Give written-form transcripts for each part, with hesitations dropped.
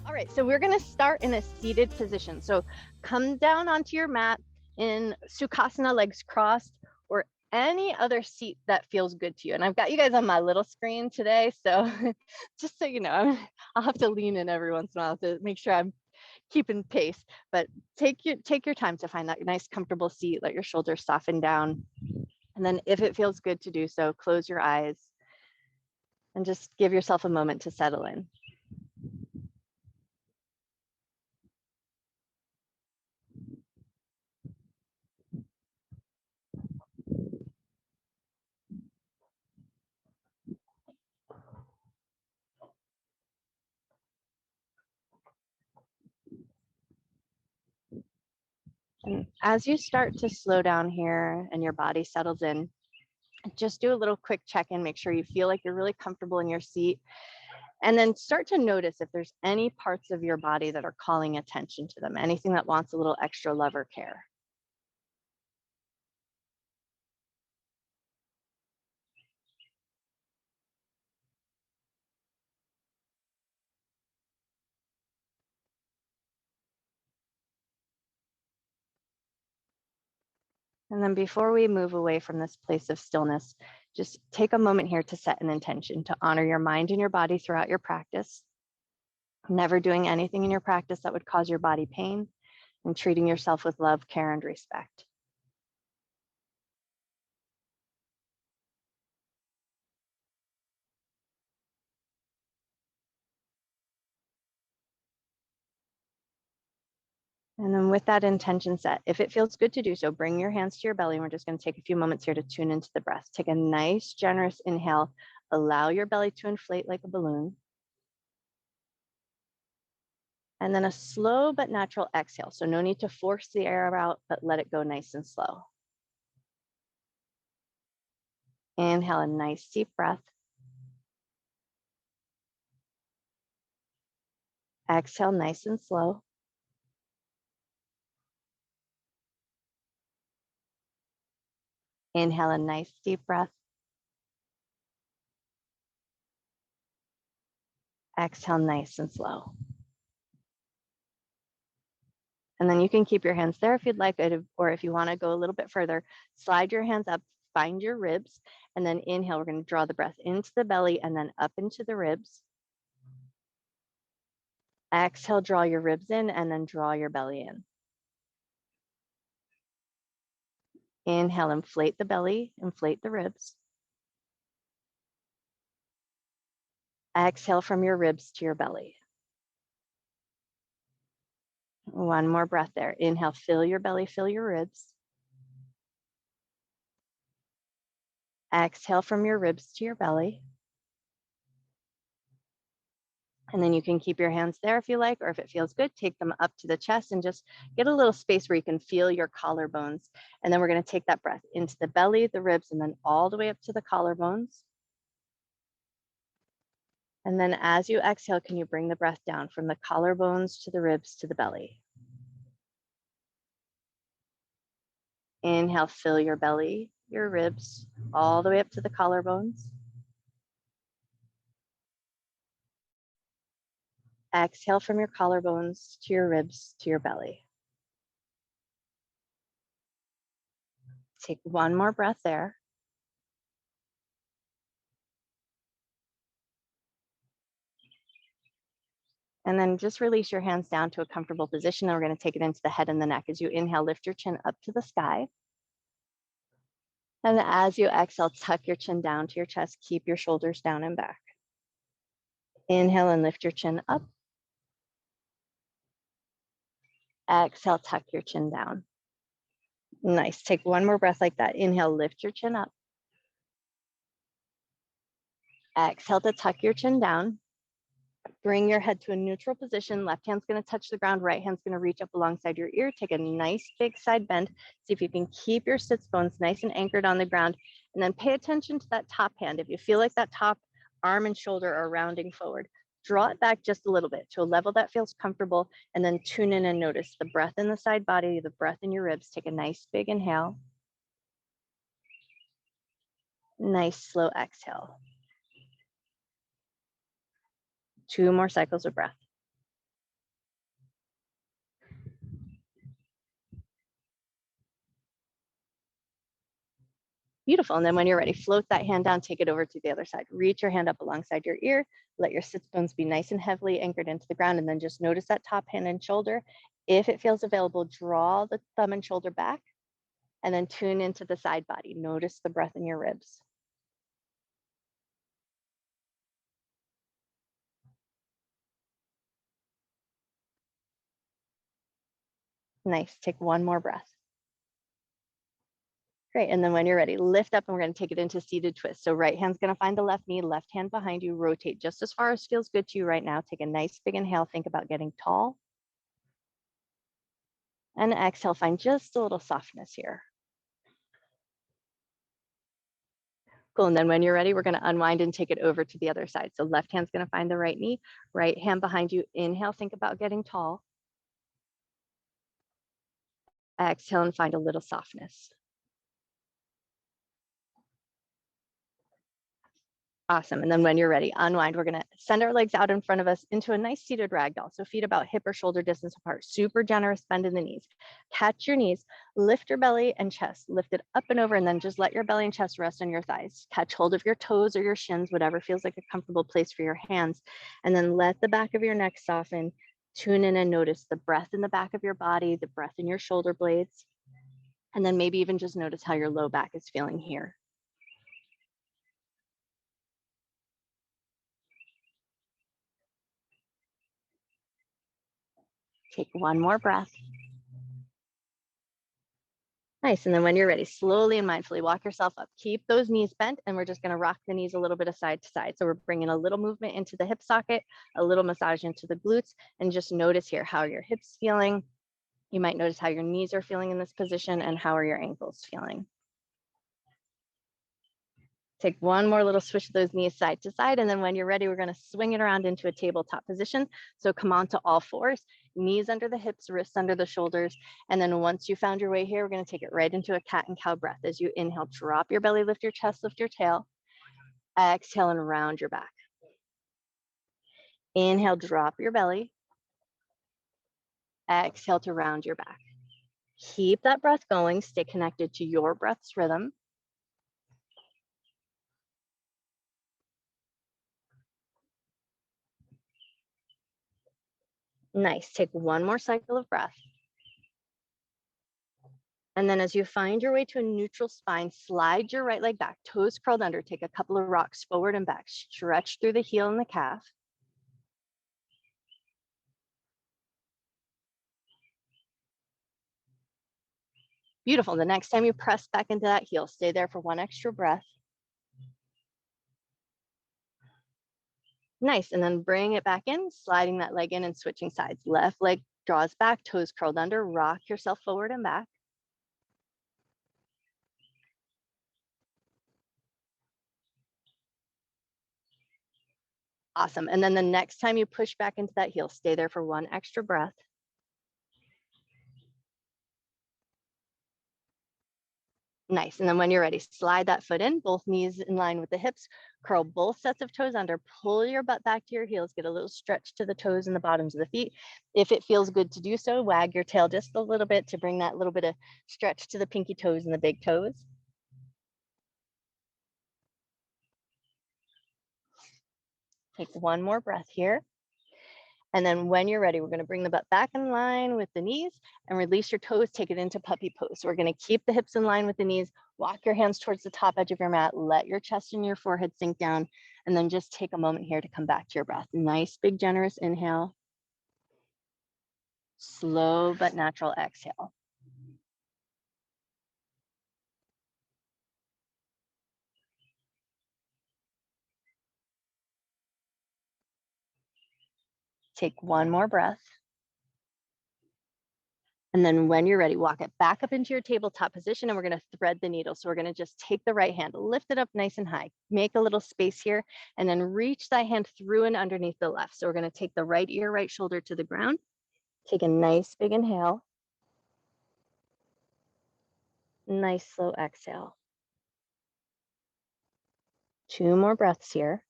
All right, so we're gonna start in a seated position. So come down onto your mat in Sukhasana, legs crossed, or any other seat that feels good to you. And I've got you guys on my little screen today, so just so you know, I'll have to lean in every once in a while to make sure I'm keeping pace. But take your time to find that nice, comfortable seat. Let your shoulders soften down. And then if it feels good to do so, close your eyes and just give yourself a moment to settle in. And as you start to slow down here and your body settles in, just do a little quick check-in, make sure you feel like you're really comfortable in your seat, and then start to notice if there's any parts of your body that are calling attention to them, anything that wants a little extra love or care. And then before we move away from this place of stillness, just take a moment here to set an intention to honor your mind and your body throughout your practice, never doing anything in your practice that would cause your body pain, and treating yourself with love, care, and respect. And then with that intention set, if it feels good to do so, bring your hands to your belly. And we're just going to take a few moments here to tune into the breath. Take a nice, generous inhale. Allow your belly to inflate like a balloon. And then a slow but natural exhale. So no need to force the air out, but let it go nice and slow. Inhale a nice deep breath. Exhale nice and slow. Inhale a nice deep breath. Exhale nice and slow. And then you can keep your hands there if you'd like, or if you want to go a little bit further, slide your hands up, find your ribs, and then inhale. We're going to draw the breath into the belly and then up into the ribs. Exhale, draw your ribs in and then draw your belly in. Inhale, inflate the belly, inflate the ribs. Exhale from your ribs to your belly. One more breath there. Inhale, fill your belly, fill your ribs. Exhale from your ribs to your belly. And then you can keep your hands there if you like, or if it feels good, take them up to the chest and just get a little space where you can feel your collarbones. And then we're going to take that breath into the belly, the ribs, and then all the way up to the collarbones. And then as you exhale, can you bring the breath down from the collarbones to the ribs to the belly? Inhale, fill your belly, your ribs, all the way up to the collarbones. Exhale from your collarbones to your ribs to your belly. Take one more breath there. And then just release your hands down to a comfortable position. And we're going to take it into the head and the neck. As you inhale, lift your chin up to the sky. And as you exhale, tuck your chin down to your chest. Keep your shoulders down and back. Inhale and lift your chin up. Exhale, tuck your chin down. Nice. Take one more breath like that. Inhale, lift your chin up. Exhale to tuck your chin down. Bring your head to a neutral position. Left hand's going to touch the ground. Right hand's going to reach up alongside your ear. Take a nice big side bend. See if you can keep your sits bones nice and anchored on the ground. And then pay attention to that top hand. If you feel like that top arm and shoulder are rounding forward, draw it back just a little bit to a level that feels comfortable. And then tune in and notice the breath in the side body, the breath in your ribs. Take a nice big inhale. Nice slow exhale. 2 more cycles of breath. Beautiful. And then when you're ready, float that hand down, take it over to the other side. Reach your hand up alongside your ear. Let your sits bones be nice and heavily anchored into the ground. And then just notice that top hand and shoulder. If it feels available, draw the thumb and shoulder back and then tune into the side body. Notice the breath in your ribs. Nice. Take one more breath. Great. And then when you're ready, lift up and we're going to take it into seated twist. So right hand's going to find the left knee, left hand behind you, rotate just as far as feels good to you right now. Take a nice big inhale. Think about getting tall. And exhale, find just a little softness here. Cool. And then when you're ready, we're going to unwind and take it over to the other side. So left hand's going to find the right knee, right hand behind you. Inhale, think about getting tall. Exhale and find a little softness. Awesome. And then when you're ready, unwind. We're going to send our legs out in front of us into a nice seated ragdoll. So feet about hip or shoulder distance apart, super generous bend in the knees. Catch your knees, lift your belly and chest, lift it up and over, and then just let your belly and chest rest on your thighs. Catch hold of your toes or your shins, whatever feels like a comfortable place for your hands. And then let the back of your neck soften. Tune in and notice the breath in the back of your body, the breath in your shoulder blades. And then maybe even just notice how your low back is feeling here. Take one more breath. Nice. And then when you're ready, slowly and mindfully walk yourself up. Keep those knees bent, and we're just going to rock the knees a little bit of side to side. So we're bringing a little movement into the hip socket, a little massage into the glutes, and just notice here how your hips feeling. You might notice how your knees are feeling in this position and how are your ankles feeling. Take one more little swish of those knees side to side. And then when you're ready, we're going to swing it around into a tabletop position. So come on to all fours, knees under the hips, wrists under the shoulders. And then once you found your way here, we're going to take it right into a cat and cow breath. As you inhale, drop your belly, lift your chest, lift your tail. Exhale and round your back. Inhale, drop your belly. Exhale to round your back. Keep that breath going. Stay connected to your breath's rhythm. Nice. Take one more cycle of breath. And then as you find your way to a neutral spine, slide your right leg back, toes curled under, take a couple of rocks forward and back, stretch through the heel and the calf. Beautiful. The next time you press back into that heel, stay there for one extra breath. Nice. And then bring it back in, sliding that leg in and switching sides. Left leg draws back, toes curled under, rock yourself forward and back. Awesome. And then the next time you push back into that heel, stay there for one extra breath. Nice. And then when you're ready, slide that foot in, both knees in line with the hips, curl both sets of toes under, pull your butt back to your heels, get a little stretch to the toes and the bottoms of the feet. If it feels good to do so, wag your tail just a little bit to bring that little bit of stretch to the pinky toes and the big toes. Take one more breath here. And then when you're ready, we're going to bring the butt back in line with the knees and release your toes, take it into puppy pose. So we're going to keep the hips in line with the knees, walk your hands towards the top edge of your mat, let your chest and your forehead sink down, and then just take a moment here to come back to your breath. Nice, big, generous inhale. Slow but natural exhale. Take one more breath. And then when you're ready, walk it back up into your tabletop position and we're going to thread the needle. So we're going to just take the right hand, lift it up nice and high, make a little space here, and then reach that hand through and underneath the left. So we're going to take the right ear, right shoulder to the ground. Take a nice big inhale. Nice slow exhale. 2 more breaths here.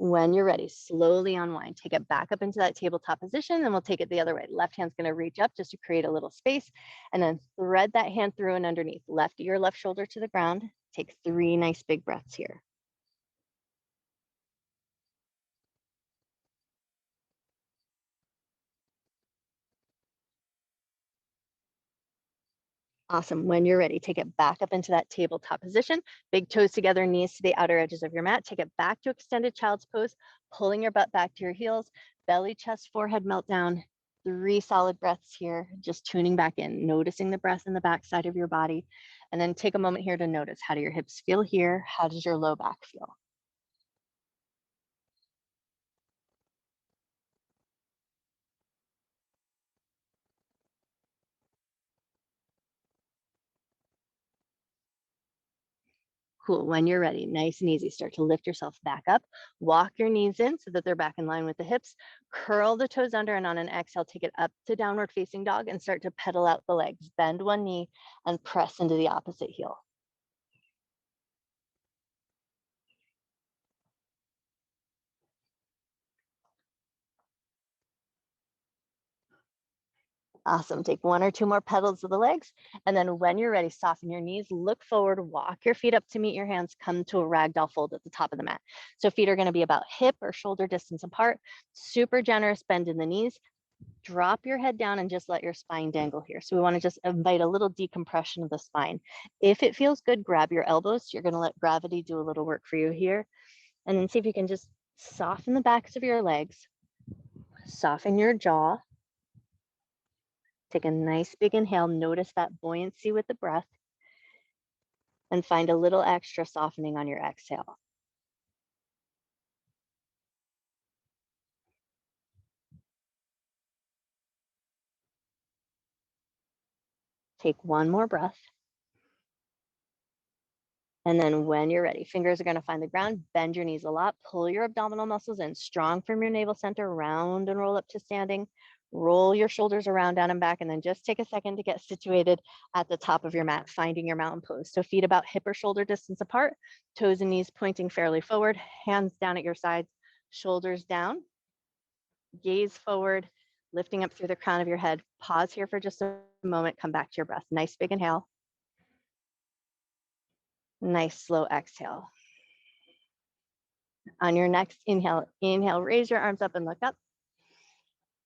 When you're ready, slowly unwind. Take it back up into that tabletop position, and we'll take it the other way. Left hand's going to reach up just to create a little space, and then thread that hand through and underneath. Left ear, left shoulder to the ground. Take 3 nice big breaths here. Awesome. When you're ready, take it back up into that tabletop position. Big toes together, knees to the outer edges of your mat. Take it back to extended child's pose, pulling your butt back to your heels, belly, chest, forehead, melt down. 3 solid breaths here, just tuning back in, noticing the breath in the back side of your body. And then take a moment here to notice, how do your hips feel here? How does your low back feel? Cool. When you're ready, nice and easy, start to lift yourself back up. Walk your knees in so that they're back in line with the hips. Curl the toes under, and on an exhale, take it up to downward facing dog and start to pedal out the legs. Bend one knee and press into the opposite heel. Awesome. Take 1 or 2 more pedals of the legs. And then when you're ready, soften your knees, look forward, walk your feet up to meet your hands, come to a ragdoll fold at the top of the mat. So feet are going to be about hip or shoulder distance apart. Super generous bend in the knees. Drop your head down and just let your spine dangle here. So we want to just invite a little decompression of the spine. If it feels good, grab your elbows. You're going to let gravity do a little work for you here. And then see if you can just soften the backs of your legs, soften your jaw. Take a nice big inhale. Notice that buoyancy with the breath, and find a little extra softening on your exhale. Take 1 more breath. And then when you're ready, fingers are going to find the ground, bend your knees a lot, pull your abdominal muscles in, strong from your navel center, round and roll up to standing, roll your shoulders around, down and back, and then just take a second to get situated at the top of your mat, finding your mountain pose. So feet about hip or shoulder distance apart, toes and knees pointing fairly forward, hands down at your sides, shoulders down, gaze forward, lifting up through the crown of your head. Pause here for just a moment, come back to your breath. Nice big inhale. Nice slow exhale. On your next inhale, raise your arms up and look up.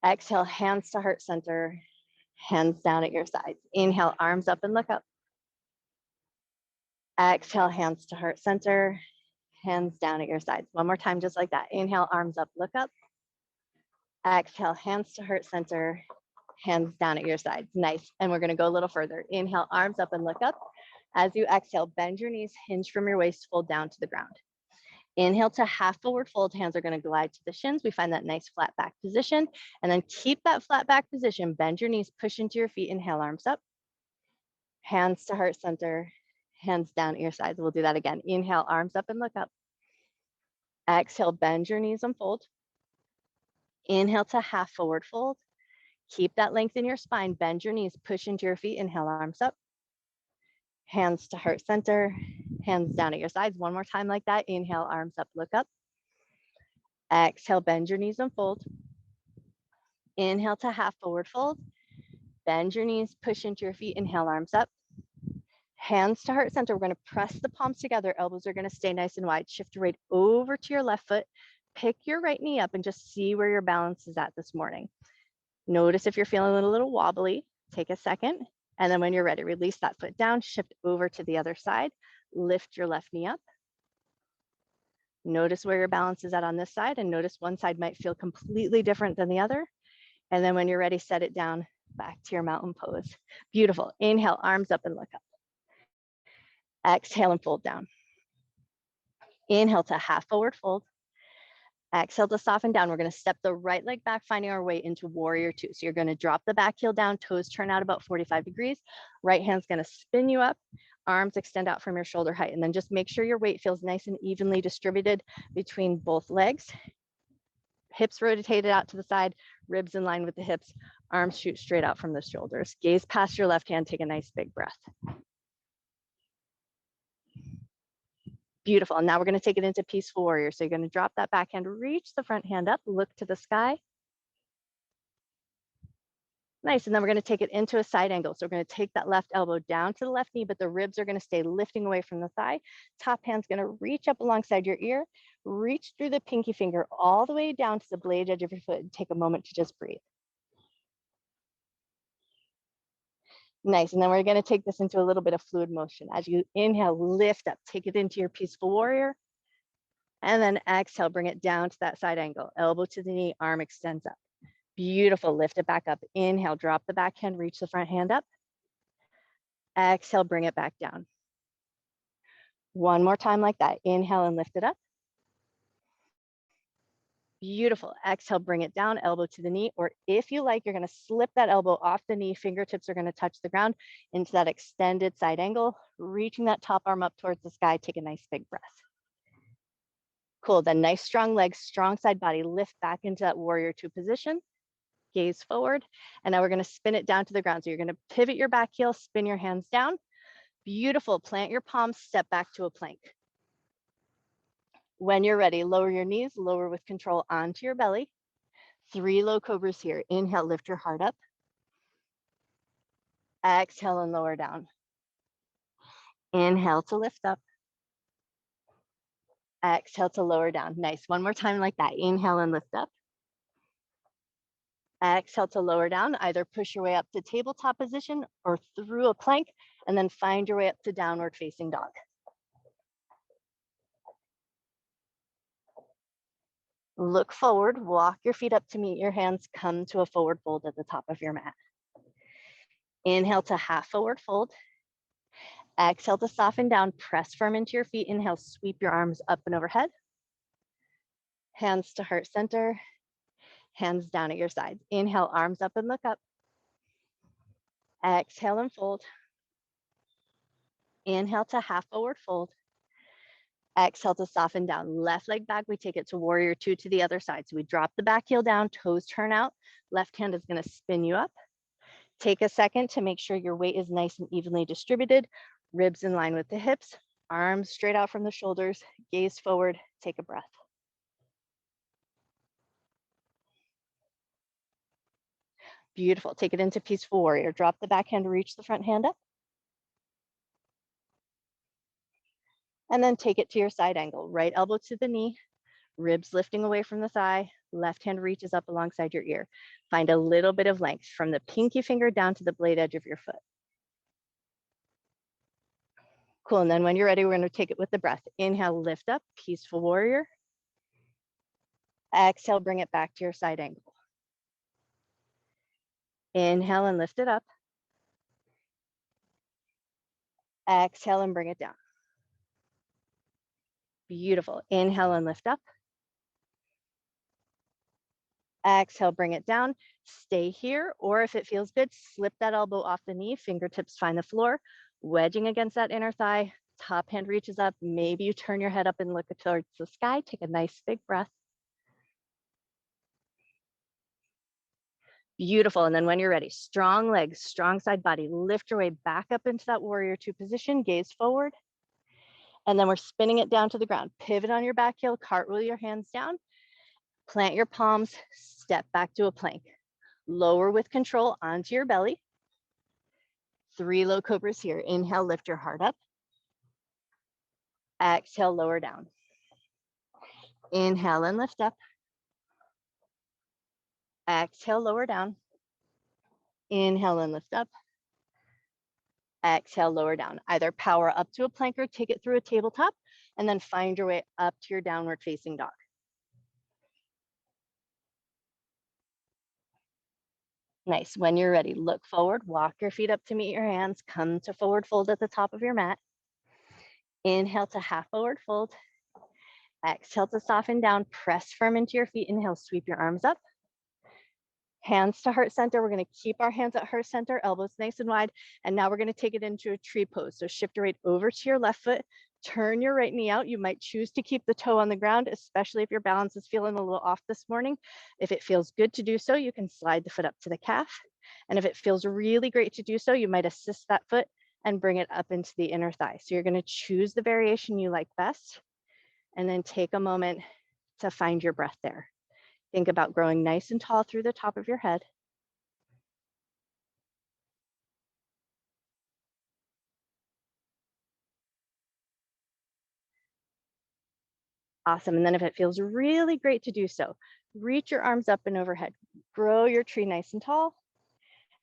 Exhale, hands to heart center, hands down at your sides. Inhale, arms up and look up. Exhale, hands to heart center, hands down at your sides. One more time, just like that. Inhale, arms up, look up. Exhale, hands to heart center, hands down at your sides. Nice. And we're going to go a little further. Inhale, arms up and look up. As you exhale, bend your knees, hinge from your waist, fold down to the ground. Inhale to half forward fold. Hands are going to glide to the shins. We find that nice flat back position. And then keep that flat back position. Bend your knees, push into your feet. Inhale, arms up. Hands to heart center, hands down at your sides. We'll do that again. Inhale, arms up and look up. Exhale, bend your knees and fold. Inhale to half forward fold. Keep that length in your spine. Bend your knees, push into your feet. Inhale, arms up. Hands to heart center, hands down at your sides. One more time like that. Inhale, arms up, look up. Exhale, bend your knees and fold. Inhale to half forward fold. Bend your knees, push into your feet. Inhale, arms up. Hands to heart center. We're going to press the palms together. Elbows are going to stay nice and wide. Shift your weight over to your left foot. Pick your right knee up and just see where your balance is at this morning. Notice if you're feeling a little wobbly. Take a second. And then when you're ready, release that foot down, shift over to the other side, lift your left knee up. Notice where your balance is at on this side, and notice one side might feel completely different than the other. And then when you're ready, set it down back to your mountain pose. Beautiful. Inhale, arms up and look up. Exhale and fold down. Inhale to half forward fold. Exhale to soften down. We're going to step the right leg back, finding our way into warrior 2. So you're going to drop the back heel down, toes turn out about 45 degrees. Right hand's going to spin you up, arms extend out from your shoulder height. And then just make sure your weight feels nice and evenly distributed between both legs. Hips rotated out to the side, ribs in line with the hips, arms shoot straight out from the shoulders. Gaze past your left hand, take a nice big breath. Beautiful. Now we're going to take it into Peaceful Warrior. So you're going to drop that backhand, reach the front hand up, look to the sky. Nice. And then we're going to take it into a side angle. So we're going to take that left elbow down to the left knee, but the ribs are going to stay lifting away from the thigh. Top hand's going to reach up alongside your ear, reach through the pinky finger all the way down to the blade edge of your foot, and take a moment to just breathe. Nice. And then we're going to take this into a little bit of fluid motion. As you inhale, lift up, take it into your Peaceful Warrior. And then exhale, bring it down to that side angle. Elbow to the knee, arm extends up. Beautiful. Lift it back up. Inhale, drop the backhand, reach the front hand up. Exhale, bring it back down. One more time like that. Inhale and lift it up. Beautiful. Exhale, bring it down, elbow to the knee, or if you like, you're going to slip that elbow off the knee. Fingertips are going to touch the ground into that extended side angle, reaching that top arm up towards the sky. Take a nice big breath. Cool. Then nice strong legs, strong side body. Lift back into that Warrior Two position. Gaze forward. And now we're going to spin it down to the ground. So you're going to pivot your back heel, spin your hands down. Beautiful. Plant your palms, step back to a plank. When you're ready, lower your knees, lower with control onto your belly. 3 low cobras here. Inhale, lift your heart up. Exhale and lower down. Inhale to lift up. Exhale to lower down. Nice. One more time like that. Inhale and lift up. Exhale to lower down. Either push your way up to tabletop position or through a plank, and then find your way up to downward facing dog. Look forward, walk your feet up to meet your hands, come to a forward fold at the top of your mat. Inhale to half forward fold. Exhale to soften down, press firm into your feet. Inhale, sweep your arms up and overhead. Hands to heart center, hands down at your sides. Inhale, arms up and look up. Exhale and fold. Inhale to half forward fold. Exhale to soften down. Left leg back, we take it to Warrior Two to the other side. So we drop the back heel down, toes turn out. Left hand is going to spin you up. Take a second to make sure your weight is nice and evenly distributed. Ribs in line with the hips, arms straight out from the shoulders, gaze forward, take a breath. Beautiful. Take it into Peaceful Warrior. Drop the backhand, reach the front hand up. And then take it to your side angle. Right elbow to the knee, ribs lifting away from the thigh. Left hand reaches up alongside your ear. Find a little bit of length from the pinky finger down to the blade edge of your foot. Cool. And then when you're ready, we're going to take it with the breath. Inhale, lift up, Peaceful Warrior. Exhale, bring it back to your side angle. Inhale and lift it up. Exhale and bring it down. Beautiful. Inhale and lift up. Exhale, bring it down. Stay here, or if it feels good, slip that elbow off the knee, fingertips find the floor, wedging against that inner thigh. Top hand reaches up. Maybe you turn your head up and look towards the sky. Take a nice big breath. Beautiful. And then when you're ready, strong legs, strong side body, lift your way back up into that Warrior Two position, gaze forward. And then we're spinning it down to the ground. Pivot on your back heel, cartwheel your hands down, plant your palms, step back to a plank. Lower with control onto your belly. 3 low cobras here. Inhale, lift your heart up. Exhale, lower down. Inhale and lift up. Exhale, lower down. Inhale and lift up. Exhale, lower down. Either power up to a plank or take it through a tabletop, and then find your way up to your downward facing dog. Nice. When you're ready, look forward, walk your feet up to meet your hands, come to forward fold at the top of your mat. Inhale to half forward fold. Exhale to soften down, press firm into your feet. Inhale, sweep your arms up. Hands to heart center. We're going to keep our hands at heart center, elbows nice and wide. And now we're going to take it into a tree pose. So shift your weight over to your left foot, turn your right knee out. You might choose to keep the toe on the ground, especially if your balance is feeling a little off this morning. If it feels good to do so, you can slide the foot up to the calf. And if it feels really great to do so, you might assist that foot and bring it up into the inner thigh. So you're going to choose the variation you like best, and then take a moment to find your breath there. Think about growing nice and tall through the top of your head. Awesome. And then if it feels really great to do so, reach your arms up and overhead. Grow your tree nice and tall.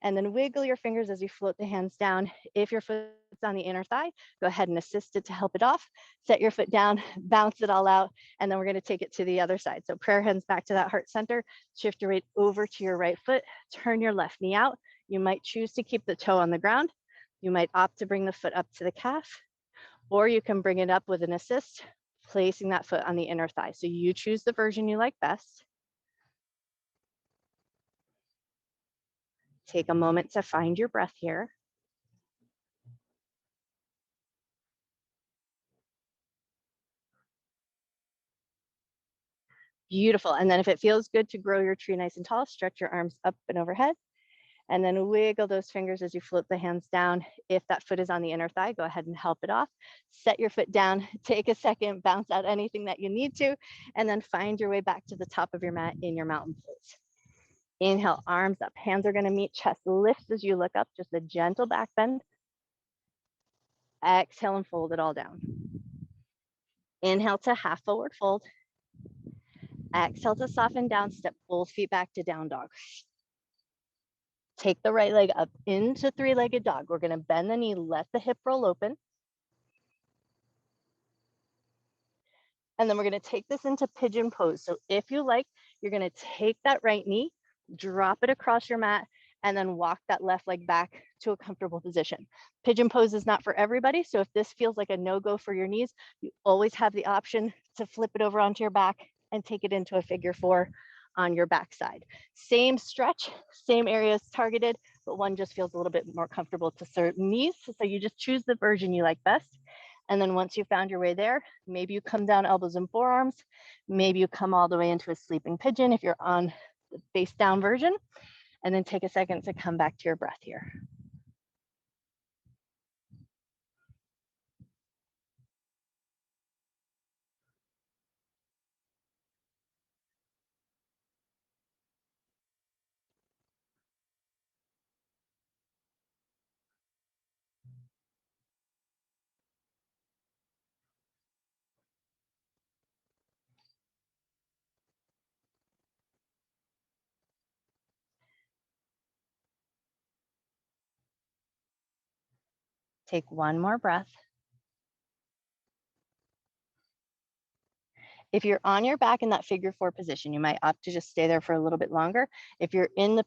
And then wiggle your fingers as you float the hands down. If your foot's on the inner thigh, go ahead and assist it to help it off. Set your foot down, bounce it all out, and then we're going to take it to the other side. So prayer hands back to that heart center. Shift your weight over to your right foot. Turn your left knee out. You might choose to keep the toe on the ground. You might opt to bring the foot up to the calf, or you can bring it up with an assist, placing that foot on the inner thigh. So you choose the version you like best. Take a moment to find your breath here. Beautiful. And then if it feels good to grow your tree nice and tall, stretch your arms up and overhead, and then wiggle those fingers as you float the hands down. If that foot is on the inner thigh, go ahead and help it off. Set your foot down, take a second, bounce out anything that you need to, and then find your way back to the top of your mat in your mountain pose. Inhale, arms up, hands are going to meet, chest lifts as you look up, just a gentle back bend. Exhale and fold it all down. Inhale to half forward fold. Exhale to soften down, step both feet back to down dog. Take the right leg up into three-legged dog. We're going to bend the knee, let the hip roll open. And then we're going to take this into pigeon pose. So if you like, you're going to take that right knee, drop it across your mat, and then walk that left leg back to a comfortable position. Pigeon pose is not for everybody. So if this feels like a no-go for your knees, you always have the option to flip it over onto your back and take it into a figure four on your backside. Same stretch, same areas targeted, but one just feels a little bit more comfortable to certain knees. So you just choose the version you like best. And then once you found your way there, maybe you come down elbows and forearms. Maybe you come all the way into a sleeping pigeon if you're on the face down version. And then take a second to come back to your breath here. Take one more breath. If you're on your back in that figure four position, you might opt to just stay there for a little bit longer. If you're in the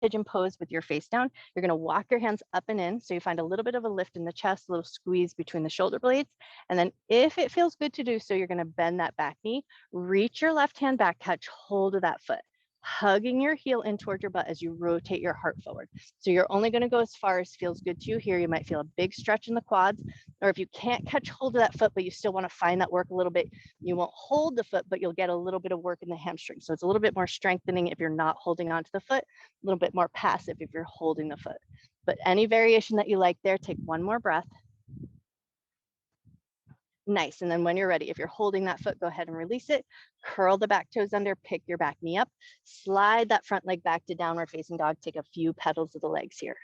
pigeon pose with your face down, you're going to walk your hands up and in. So you find a little bit of a lift in the chest, a little squeeze between the shoulder blades. And then if it feels good to do so, you're going to bend that back knee, reach your left hand back, catch hold of that foot, hugging your heel in toward your butt as you rotate your heart forward. So you're only going to go as far as feels good to you here. You might feel a big stretch in the quads, or if you can't catch hold of that foot, but you still want to find that work a little bit, you won't hold the foot, but you'll get a little bit of work in the hamstring. So it's a little bit more strengthening if you're not holding onto the foot, a little bit more passive if you're holding the foot. But any variation that you like there, take one more breath. Nice. And then when you're ready, if you're holding that foot, go ahead and release it. Curl the back toes under, pick your back knee up, slide that front leg back to downward facing dog. Take a few petals of the legs here.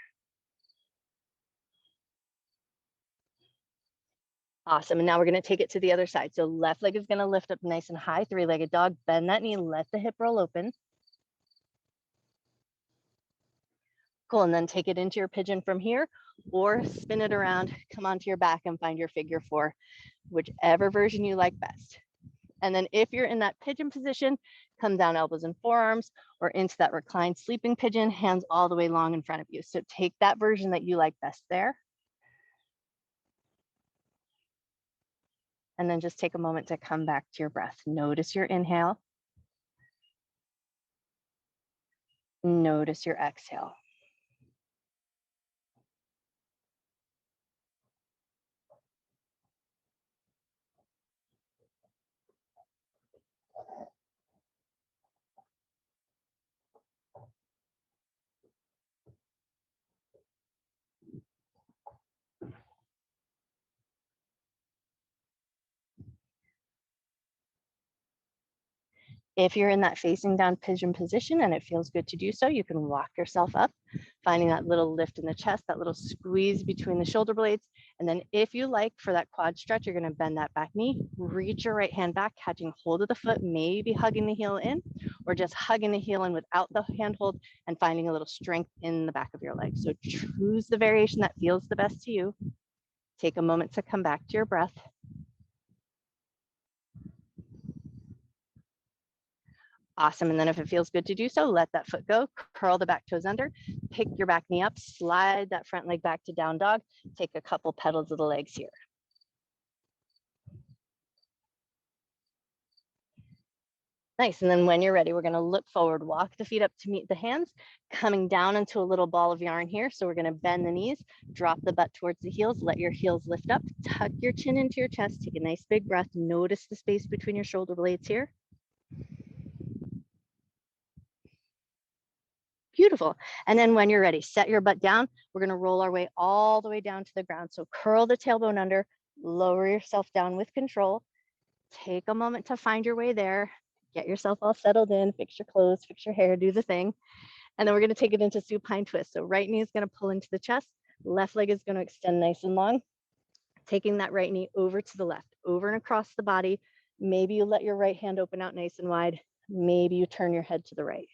Awesome. And now we're going to take it to the other side. So left leg is going to lift up nice and high, three-legged dog. Bend that knee, let the hip roll open. Cool. And then take it into your pigeon from here, or spin it around, come onto your back and find your figure four, whichever version you like best. And then if you're in that pigeon position, come down elbows and forearms, or into that reclined sleeping pigeon, hands all the way long in front of you. So take that version that you like best there. And then just take a moment to come back to your breath. Notice your inhale. Notice your exhale. If you're in that facing down pigeon position and it feels good to do so, you can walk yourself up, finding that little lift in the chest, that little squeeze between the shoulder blades. And then if you like, for that quad stretch, you're gonna bend that back knee, reach your right hand back, catching hold of the foot, maybe hugging the heel in, or just hugging the heel in without the handhold and finding a little strength in the back of your leg. So choose the variation that feels the best to you. Take a moment to come back to your breath. Awesome. And then if it feels good to do so, let that foot go, curl the back toes under, pick your back knee up, slide that front leg back to down dog, take a couple pedals of the legs here. Nice. And then when you're ready, we're going to look forward, walk the feet up to meet the hands, coming down into a little ball of yarn here. So we're going to bend the knees, drop the butt towards the heels, let your heels lift up, tuck your chin into your chest, take a nice big breath, notice the space between your shoulder blades here. Beautiful. And then when you're ready, set your butt down. We're going to roll our way all the way down to the ground. So curl the tailbone under, lower yourself down with control. Take a moment to find your way there. Get yourself all settled in, fix your clothes, fix your hair, do the thing. And then we're going to take it into supine twist. So right knee is going to pull into the chest. Left leg is going to extend nice and long. Taking that right knee over to the left, over and across the body. Maybe you let your right hand open out nice and wide. Maybe you turn your head to the right.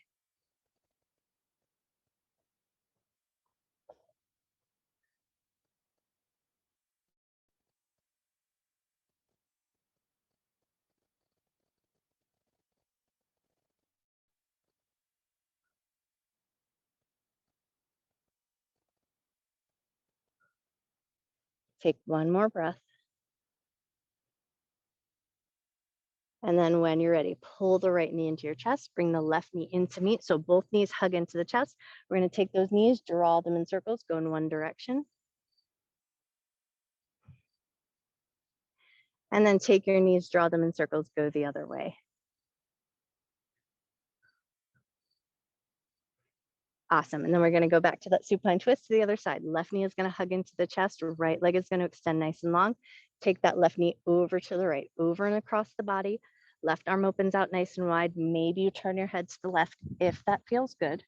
Take one more breath. And then when you're ready, pull the right knee into your chest, bring the left knee into meet. So both knees hug into the chest. We're going to take those knees, draw them in circles, go in one direction. And then take your knees, draw them in circles, go the other way. Awesome. And then we're going to go back to that supine twist to the other side. Left knee is going to hug into the chest. Right leg is going to extend nice and long. Take that left knee over to the right, over and across the body. Left arm opens out nice and wide. Maybe you turn your head to the left if that feels good.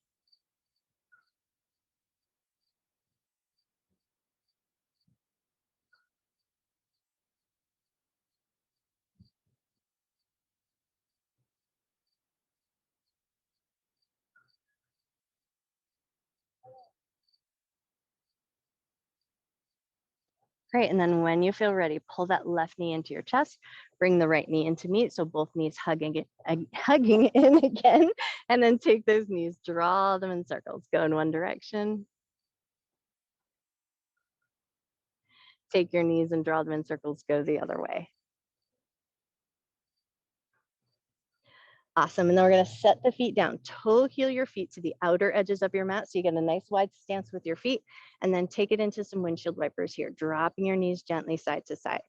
Great. And then when you feel ready, pull that left knee into your chest, bring the right knee into meet. So both knees hugging in again, and then take those knees, draw them in circles, go in one direction. Take your knees and draw them in circles, go the other way. Awesome. And then we're going to set the feet down, toe heel your feet to the outer edges of your mat. So you get a nice wide stance with your feet, and then take it into some windshield wipers here, dropping your knees gently side to side.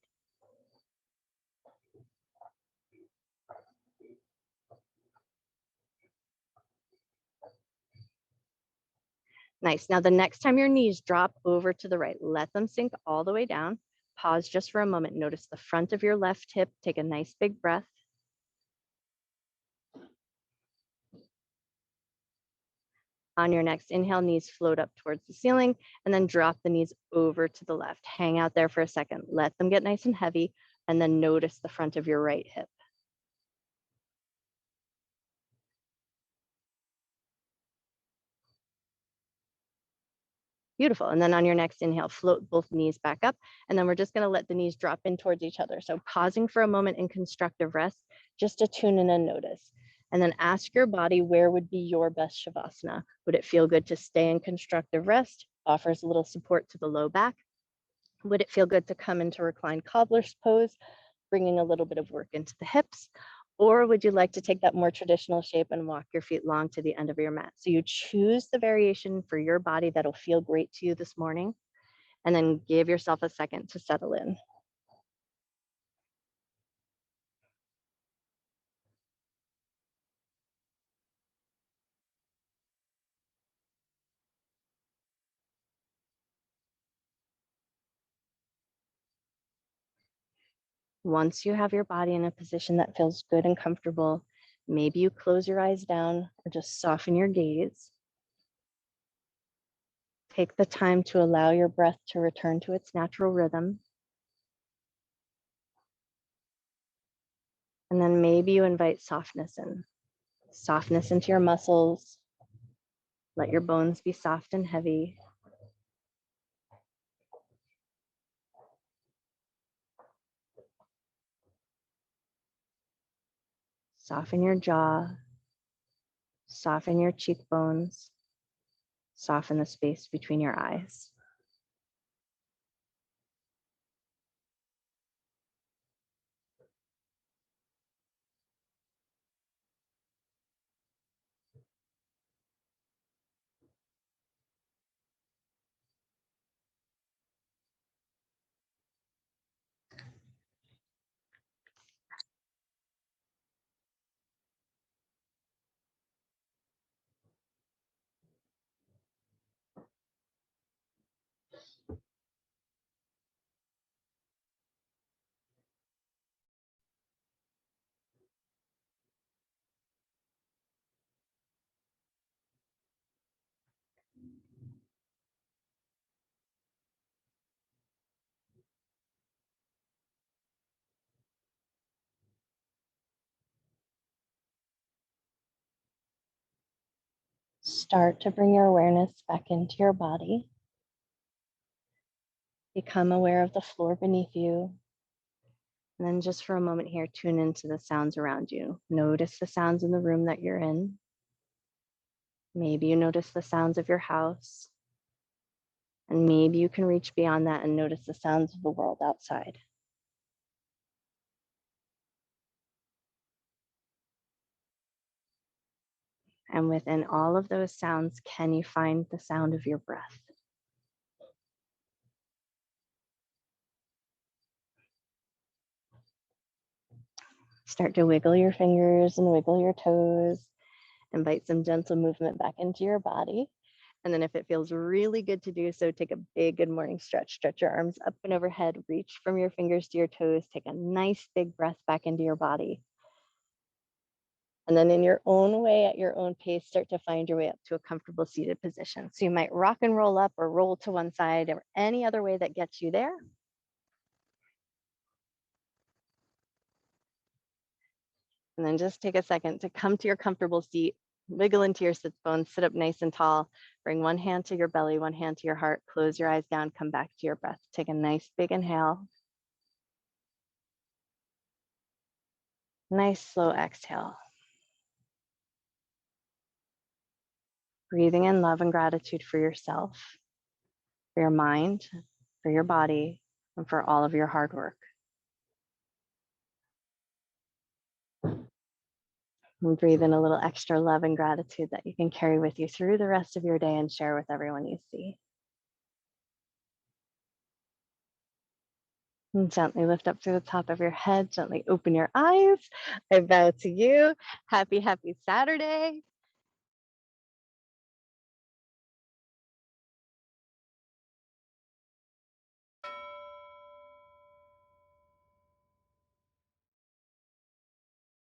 Nice. Now the next time your knees drop over to the right, let them sink all the way down. Pause just for a moment. Notice the front of your left hip. Take a nice big breath. On your next inhale, knees float up towards the ceiling, and then drop the knees over to the left. Hang out there for a second. Let them get nice and heavy, and then notice the front of your right hip. Beautiful. And then on your next inhale, float both knees back up. And then we're just going to let the knees drop in towards each other. So pausing for a moment in constructive rest, just to tune in and notice. And then ask your body, where would be your best Shavasana? Would it feel good to stay in constructive rest? Offers a little support to the low back. Would it feel good to come into reclined cobbler's pose, bringing a little bit of work into the hips? Or would you like to take that more traditional shape and walk your feet long to the end of your mat? So you choose the variation for your body that'll feel great to you this morning, and then give yourself a second to settle in. Once you have your body in a position that feels good and comfortable, Maybe you close your eyes down or just soften your gaze. Take the time to allow your breath to return to its natural rhythm. And then maybe you invite softness in. Softness into your muscles. Let your bones be soft and heavy. Soften your jaw. Soften your cheekbones. Soften the space between your eyes. Start to bring your awareness back into your body. Become aware of the floor beneath you. And then just for a moment here, tune into the sounds around you. Notice the sounds in the room that you're in. Maybe you notice the sounds of your house. And maybe you can reach beyond that and notice the sounds of the world outside. And within all of those sounds, can you find the sound of your breath? Start to wiggle your fingers and wiggle your toes. Invite some gentle movement back into your body. And then if it feels really good to do so, take a big good morning stretch. Stretch your arms up and overhead. Reach from your fingers to your toes. Take a nice big breath back into your body. And then in your own way, at your own pace, start to find your way up to a comfortable seated position. So you might rock and roll up or roll to one side or any other way that gets you there. And then just take a second to come to your comfortable seat, wiggle into your sits bones, sit up nice and tall, bring one hand to your belly, one hand to your heart, close your eyes down, come back to your breath. Take a nice big inhale. Nice slow exhale. Breathing in love and gratitude for yourself, for your mind, for your body, and for all of your hard work. And breathe in a little extra love and gratitude that you can carry with you through the rest of your day and share with everyone you see. And gently lift up through the top of your head, gently open your eyes. I bow to you. Happy, happy Saturday.